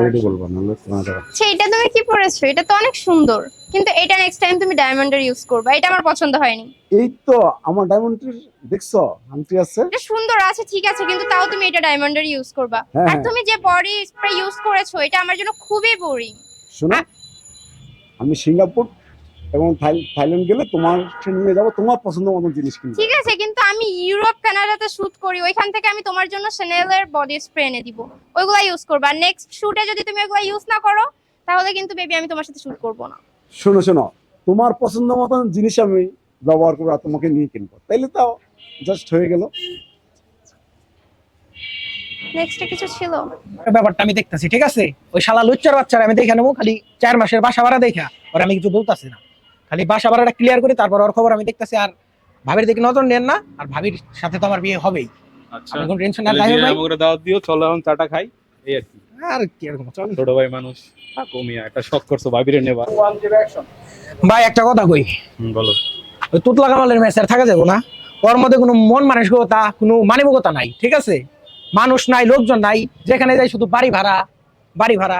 Ready বলবো নাহলে তোমার যাবে। আচ্ছা এটা তুমি কি পরেছো? এটা তো অনেক সুন্দর, কিন্তু এটা নেক্সট টাইম তুমি ডায়মন্ডের ইউজ করবা, এটা আমার পছন্দ হয়নি। এই তো আমার ডায়মন্ডের দেখছো আংটি আছে। এটা সুন্দর আছে ঠিক আছে, কিন্তু তাও তুমি এটা ডায়মন্ডের ইউজ করবা। হ্যাঁ আর হ্যাঁ, তুমি যে বডি স্প্রে ইউজ করেছো এটা আমার জন্য খুবই বোরিং। শোনো, আমি সিঙ্গাপুর এবং থাইল্যান্ড গেলে তোমার নিয়ে যাবো, তোমার পছন্দ মতো জিনিস কিনবো। ঠিক আছে, কিন্তু আমি ইউরোপ কানাডাতে শুট করি, ওইখান থেকে আমি তোমার জন্য শ্যানেলের বডি স্প্রে এনে দিব, ওইগুলা ইউজ করবা। নেক্সট শুটে যদি তুমি ওইগুলা ইউজ না করো তাহলে কিন্তু বেবি আমি তোমার সাথে শুট করব না। শোনো শোনো, তোমার পছন্দ মতন জিনিস আমি ব্যবহার করবো আর তোমাকে নিয়ে কিনবো, তাইলে তাও জাস্ট হয়ে গেল। নেক্সটে কিছু ছিল? ব্যাপারটা আমি দেখতেছি, ঠিক আছে? ওই শালা লুচ্চার বাচ্চারা আমি দেখে নেবো, খালি 4 মাসের বাসা ভাড়া দেখা ওর আমি কিছু বলতেছি না, খালি বাসা ভাড়াটা ক্লিয়ার করি, তারপর ওর খবর আমি দেখতেছি। আর ভাবির দিকে নজর নেন না, আর ভাবির সাথে তো আমার বিয়ে হবেই, আচ্ছা আপনি কোনো টেনশন না। তাহলে তাই বিয়ে ভাই আমাকে দাওয়াত দিও, চলো এখন চাটা খাই। এই আর কি, আর কি এরকম চল। ছোট ভাই মানুষ, কমিয়া একটা শখ করছো ভাবিরে নেবা। ভাই একটা কথা কই, বলো। ওই তুতলা কামালের ম্যাচের থাকা যাবো না, ওর মধ্যে কোনো মন মানসিকতা কোনো মানবিকতা নাই, ঠিক আছে? মানুষ নাই, লোকজন নাই, যেখানে যাই শুধু বাড়ি ভাড়া বাড়ি ভাড়া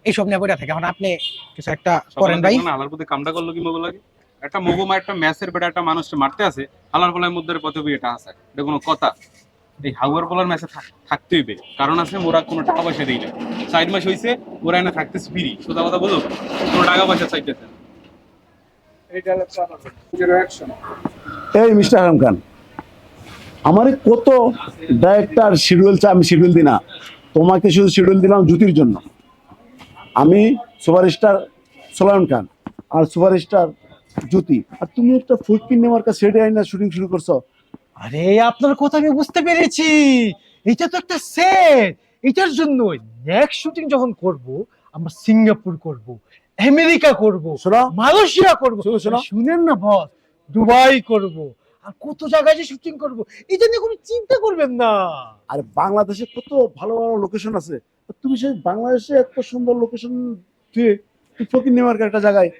এইসব নিয়ে পড়ে থাকে। এখন আপনি কিছু একটা করেন ভাই। না আলার প্রতি কামটা করলো কি মগো লাগে? একটা মগো মা একটা ম্যাচের বেটা একটা মানুষকে মারতে আছে, হালার পোলার মধ্যে পথে বিয়েটা আছে, এটা কোনো কথা? এই হাউয়ার পোলার ম্যাচে থাকতেই হবে, কারণ আছে মোরা কোনো টাকা পয়সা দেই না। 4 মাস হয়েছে ওরা এনে থাকতেছে ফ্রি, সোজা কথা বলো, কোনো টাকা পয়সা চাইতেছে না। এই মিস্টার আলম খান, আমার কত ডাইরেক্টর শিডিউল চা, আমি শিডিউল দিই না, তোমাকে শুধু শিডিউল দিলাম জুতির জন্য। আমি সুপারস্টার সোলায়ন খান আর সুপারস্টার জ্যোতি, আর তুমি একটা ফুটকিন নেওয়ার কাছে সেটে আইনা শুটিং শুরু করছো। আরে আপনার কথা আমি বুঝতে পেরেছি, এটা তো একটা সেট। এটার জন্য নেক্সট শুটিং যখন করব, আমরা সিঙ্গাপুর করব, আমেরিকা করব, শোনো মালয়েশিয়া করব, শোনো, শোনো। শুনেন না বস, দুবাই করব, আর কত জায়গায় যে শুটিং করব, এটা নিয়ে কোনো চিন্তা করবেন না। আর বাংলাদেশে কত ভালো ভালো লোকেশন আছে, তো তুমি সেই বাংলাদেশে এত সুন্দর লোকেশন দিয়ে ফকির নেওয়ার একটা জায়গায়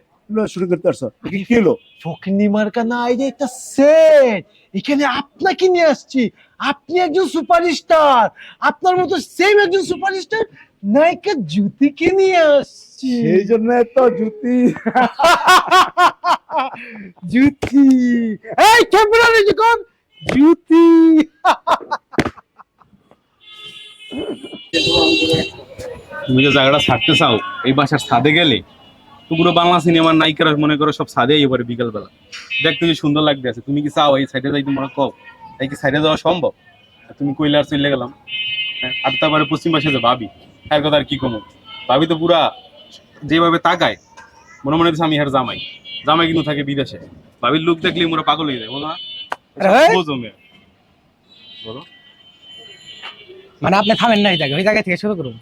শুরু করতে পারছো, কি হলো? ফকিনি মার্কা না, এই যে একটা সেট, এখানে আপনাকে নিয়ে আসছি। আপনি একজন সুপারস্টার, আপনার মতো সেম একজন সুপারস্টার নায়িকা জ্যোতিকে নিয়ে আসছি। সেই জন্য তো জুতি। জ্যোতি, এই ক্যামেরা রেডি কর, জ্যোতি। তুমি যে জায়গাটা ছাড়তে চাও, এই বাসার ছাদে গেলে তো পুরো বাংলা সিনেমার নায়িকারা মনে করো সব ছাদে এবারে বিকাল বেলা দেখতে যে সুন্দর লাগতে আছে। তুমি কি চাও এই সাইডে যাই? তোমরা কও তাই কি সাইডে যাওয়া সম্ভব? আর তুমি কইলে আর চলে গেলাম। আর তারপরে পশ্চিম পাশে যে ভাবি, হ্যাঁ কথা আর কি কমো, ভাবি তো পুরা যেভাবে তাকায় মনে মনে হচ্ছে আমি আর জামাই। জামাই কিন্তু থাকে বিদেশে, ভাবির লোক দেখলে মোরা পাগল হয়ে যায়, বলো না? বোঝো মেয়ে, বলো। মানে আপনি থামেন না, এই জায়গায় ওই জায়গা থেকে শুরু করুন।